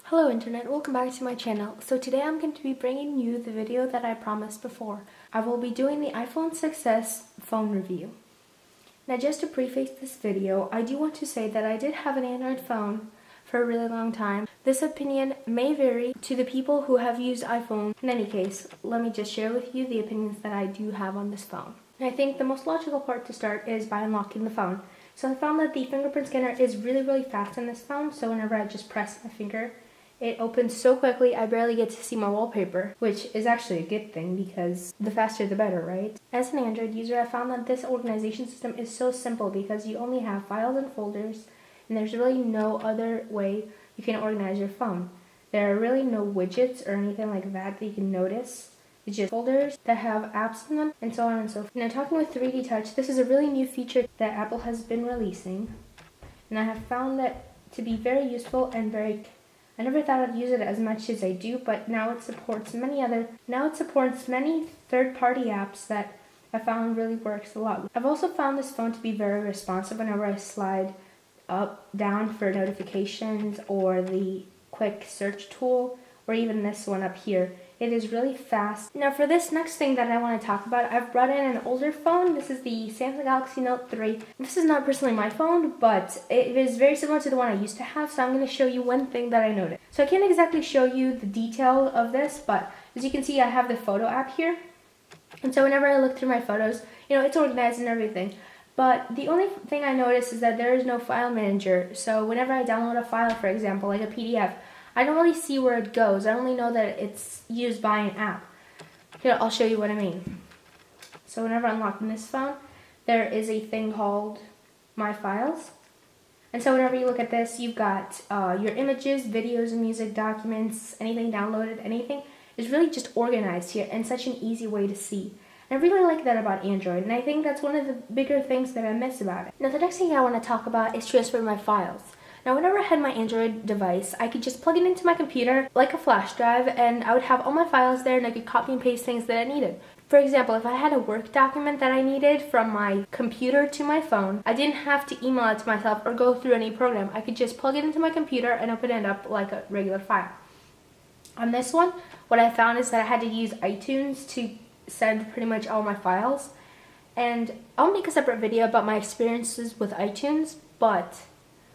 Hello Internet, welcome back to my channel. So today I'm going to be bringing you the video that I promised before. I will be doing the iPhone 6s phone review. Now just to preface this video, I do want to say that I did have an Android phone for a really long time. This opinion may vary to the people who have used iPhone. In any case, let me just share with you the opinions that I do have on this phone. And I think the most logical part to start is by unlocking the phone. So I found that the fingerprint scanner is really fast on this phone, so whenever I just press my finger, it opens so quickly I barely get to see my wallpaper, which is actually a good thing because the faster the better, right? As an Android user, I found that this organization system is so simple because you only have files and folders, and there's really no other way you can organize your phone. There are really no widgets or anything like that that you can notice. It's just folders that have apps in them and so on and so forth. Now, talking with 3D Touch, this is a really new feature that Apple has been releasing, and I have found that to be very useful and I never thought I'd use it as much as I do, but now it supports many third-party apps that I found really works a lot. I've also found this phone to be very responsive whenever I slide up, down for notifications or the quick search tool, or even this one up here. It is really fast. Now for this next thing that I want to talk about, I've brought in an older phone. This is the Samsung Galaxy Note 3. This is not personally my phone, but it is very similar to the one I used to have, so I'm going to show you one thing that I noticed. So I can't exactly show you the detail of this, but as you can see, I have the photo app here. And so whenever I look through my photos, it's organized and everything. But the only thing I noticed is that there is no file manager. So whenever I download a file, for example, like a PDF, I don't really see where it goes. I only know that it's used by an app. Here, I'll show you what I mean. So whenever I'm unlocking this phone, there is a thing called My Files. And so whenever you look at this, you've got your images, videos, and music, documents, anything downloaded, anything is really just organized here in such an easy way to see. And I really like that about Android, and I think that's one of the bigger things that I miss about it. Now the next thing I want to talk about is transferring my files. Now whenever I had my Android device, I could just plug it into my computer like a flash drive, and I would have all my files there and I could copy and paste things that I needed. For example, if I had a work document that I needed from my computer to my phone, I didn't have to email it to myself or go through any program. I could just plug it into my computer and open it up like a regular file. On this one, what I found is that I had to use iTunes to send pretty much all my files, and I'll make a separate video about my experiences with iTunes, but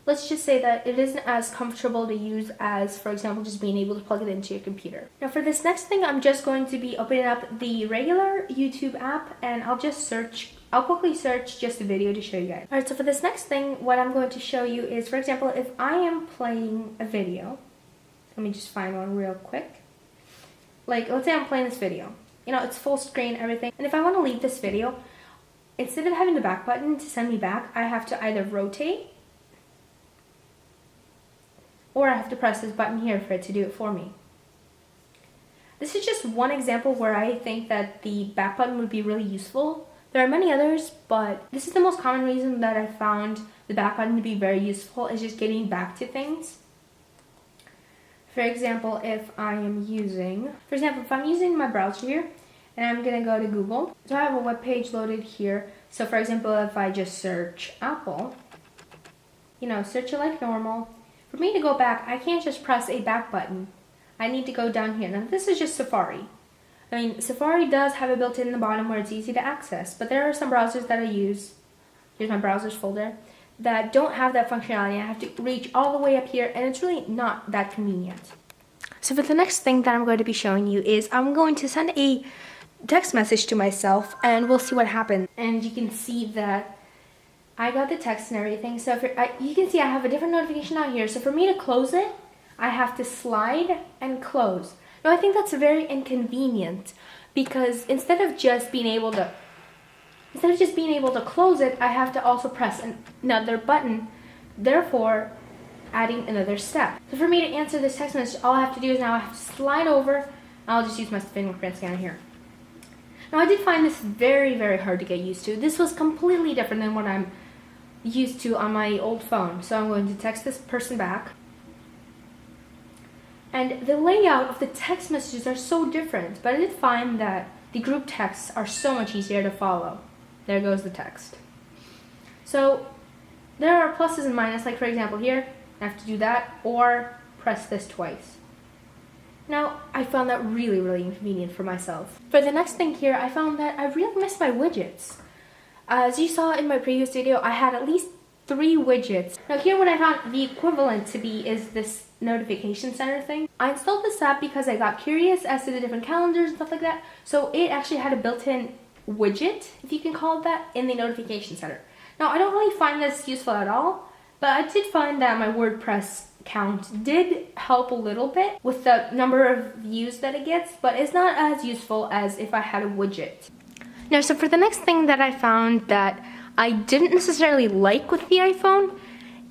let's just say that it isn't as comfortable to use as, for example, just being able to plug it into your computer. Now for this next thing, I'm just going to be opening up the regular YouTube app, and I'll quickly search just a video to show you guys. Alright, so for this next thing, what I'm going to show you is, for example, if I am playing a video, let me just find one real quick. Like, let's say I'm playing this video. It's full screen, everything. And if I want to leave this video, instead of having the back button to send me back, I have to either rotate, or I have to press this button here for it to do it for me. This is just one example where I think that the back button would be really useful. There are many others, but this is the most common reason that I found the back button to be very useful, is just getting back to things. For example, if I'm using my browser here, and I'm going to go to Google, so I have a web page loaded here. So for example, if I just search Apple, search it like normal. For me to go back, I can't just press a back button. I need to go down here. Now this is just Safari. Safari does have it built in the bottom where it's easy to access, but there are some browsers that I use, here's my browsers folder, that don't have that functionality. I have to reach all the way up here, and it's really not that convenient. So for the next thing that I'm going to be showing you is I'm going to send a text message to myself, and we'll see what happens. And you can see that I got the text and everything. So you can see I have a different notification out here. So for me to close it, I have to slide and close. Now I think that's very inconvenient, because instead of just being able to close it, I have to also press another button, therefore adding another step. So for me to answer this text message, all I have to do is now I have to slide over, and I'll just use my fingerprint scanner here. Now I did find this very hard to get used to. This was completely different than what I'm used to on my old phone. So I'm going to text this person back. And the layout of the text messages are so different, but I did find that the group texts are so much easier to follow. There goes the text. So there are pluses and minuses, like for example here, I have to do that, or press this twice. Now, I found that really, really inconvenient for myself. For the next thing here, I found that I really miss my widgets. As you saw in my previous video, I had at least 3 widgets. Now here what I found the equivalent to be is this notification center thing. I installed this app because I got curious as to the different calendars and stuff like that. So it actually had a built-in widget, if you can call it that, in the notification center. Now I don't really find this useful at all, but I did find that my WordPress account did help a little bit with the number of views that it gets, but it's not as useful as if I had a widget. Now, so for the next thing that I found that I didn't necessarily like with the iPhone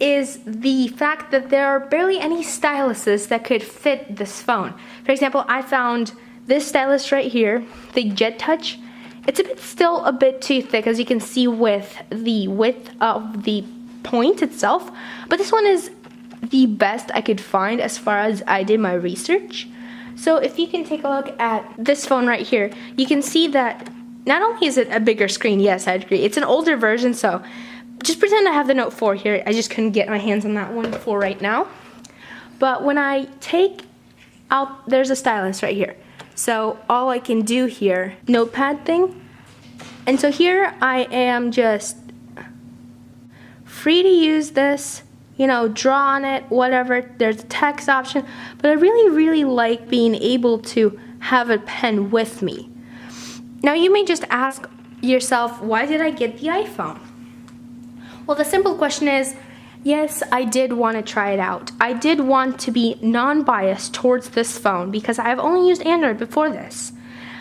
is the fact that there are barely any styluses that could fit this phone. For example, I found this stylus right here, the Jet Touch. It's still a bit too thick, as you can see with the width of the point itself, but this one is the best I could find as far as I did my research. So if you can take a look at this phone right here, you can see that not only is it a bigger screen, yes, I agree, it's an older version, so just pretend I have the Note 4 here. I just couldn't get my hands on that one for right now. But when I take out, there's a stylus right here. So all I can do here, notepad thing. And so here I am just free to use this, you know, draw on it, whatever. There's a text option, but I really, really like being able to have a pen with me. Now you may just ask yourself, why did I get the iPhone? Well, the simple question is, yes, I did want to try it out. I did want to be non-biased towards this phone because I've only used Android before this.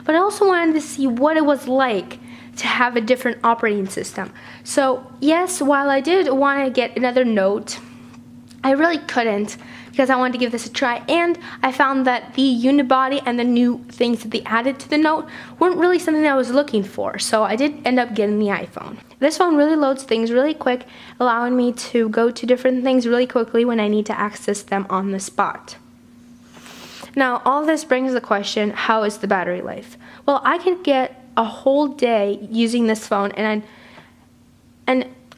But I also wanted to see what it was like to have a different operating system. So yes, while I did want to get another Note, I really couldn't because I wanted to give this a try, and I found that the unibody and the new things that they added to the Note weren't really something I was looking for, so I did end up getting the iPhone. This phone really loads things really quick, allowing me to go to different things really quickly when I need to access them on the spot. Now, all this brings the question, how is the battery life? Well, I could get a whole day using this phone, and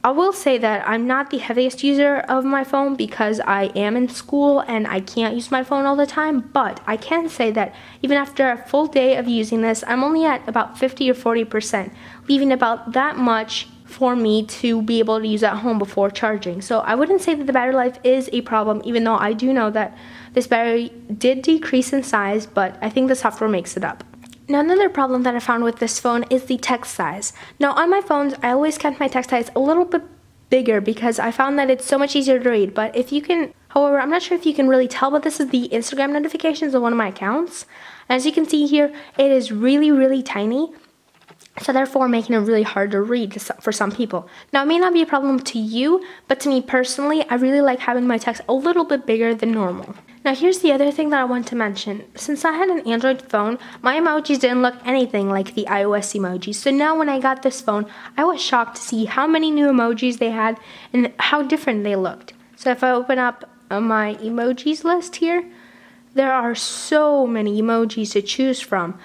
I will say that I'm not the heaviest user of my phone because I am in school and I can't use my phone all the time, but I can say that even after a full day of using this, I'm only at about 50 or 40%, leaving about that much for me to be able to use at home before charging. So I wouldn't say that the battery life is a problem, even though I do know that this battery did decrease in size, but I think the software makes it up. Now, another problem that I found with this phone is the text size. Now, on my phones, I always kept my text size a little bit bigger because I found that it's so much easier to read. But if you can, however, I'm not sure if you can really tell, but this is the Instagram notifications of one of my accounts. As you can see here, it is really, really tiny. So therefore making it really hard to read for some people. Now, it may not be a problem to you, but to me personally, I really like having my text a little bit bigger than normal. Now, here's the other thing that I want to mention. Since I had an Android phone, my emojis didn't look anything like the iOS emojis. So now when I got this phone, I was shocked to see how many new emojis they had and how different they looked. So if I open up my emojis list here, there are so many emojis to choose from.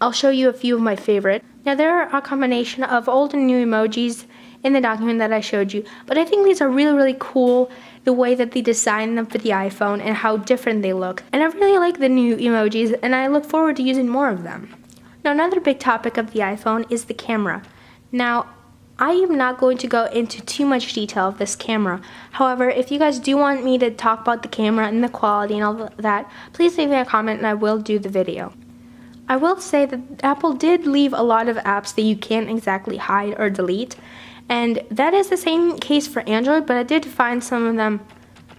I'll show you a few of my favorite. Now, there are a combination of old and new emojis in the document that I showed you, but I think these are really, really cool, the way that they designed them for the iPhone and how different they look. And I really like the new emojis, and I look forward to using more of them. Now, another big topic of the iPhone is the camera. Now, I am not going to go into too much detail of this camera. However, if you guys do want me to talk about the camera and the quality and all that, please leave me a comment and I will do the video. I will say that Apple did leave a lot of apps that you can't exactly hide or delete, and that is the same case for Android, but I did find some of them,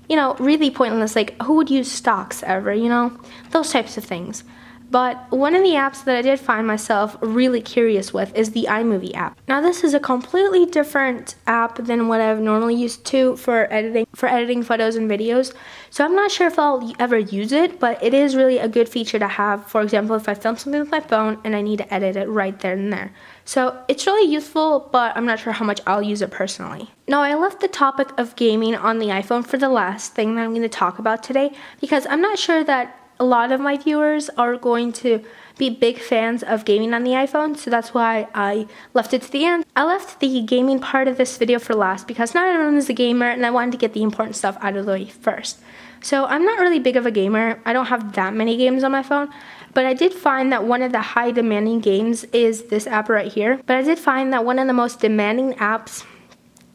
you know, really pointless, like who would use stocks ever, you know, those types of things. But one of the apps that I did find myself really curious with is the iMovie app. Now, this is a completely different app than what I've normally used to for editing photos and videos. So I'm not sure if I'll ever use it, but it is really a good feature to have. For example, if I film something with my phone and I need to edit it right there and there. So it's really useful, but I'm not sure how much I'll use it personally. Now, I left the topic of gaming on the iPhone for the last thing that I'm going to talk about today because I'm not sure that a lot of my viewers are going to be big fans of gaming on the iPhone, so that's why I left it to the end. I left the gaming part of this video for last because not everyone is a gamer and I wanted to get the important stuff out of the way first. So I'm not really big of a gamer. I don't have that many games on my phone, but I did find that one of the high demanding games is this app right here. But I did find that one of the most demanding apps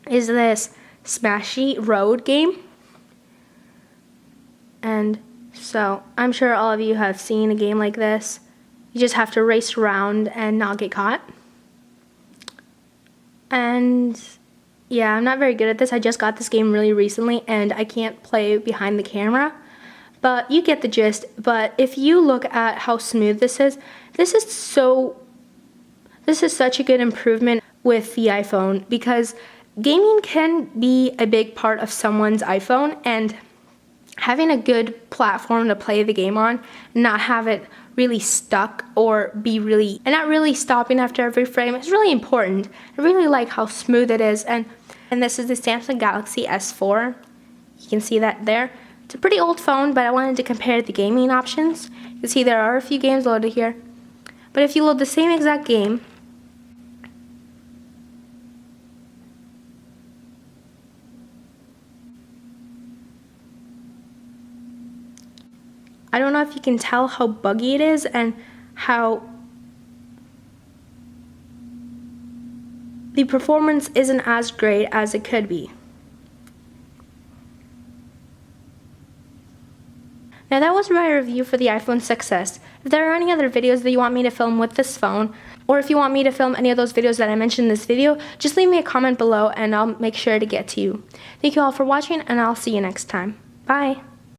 is this Smashy Road game. And so I'm sure all of you have seen a game like this. You just have to race around and not get caught. And yeah, I'm not very good at this. I just got this game really recently and I can't play behind the camera. But you get the gist. But if you look at how smooth this is such a good improvement with the iPhone, because gaming can be a big part of someone's iPhone, and having a good platform to play the game on, not have it really stuck or not really stopping after every frame is really important. I really like how smooth it is. And this is the Samsung Galaxy S4. You can see that there. It's a pretty old phone, but I wanted to compare the gaming options. You can see there are a few games loaded here. But if you load the same exact game, I don't know if you can tell how buggy it is and how the performance isn't as great as it could be. Now that was my review for the iPhone 6s. If there are any other videos that you want me to film with this phone, or if you want me to film any of those videos that I mentioned in this video, just leave me a comment below and I'll make sure to get to you. Thank you all for watching, and I'll see you next time. Bye!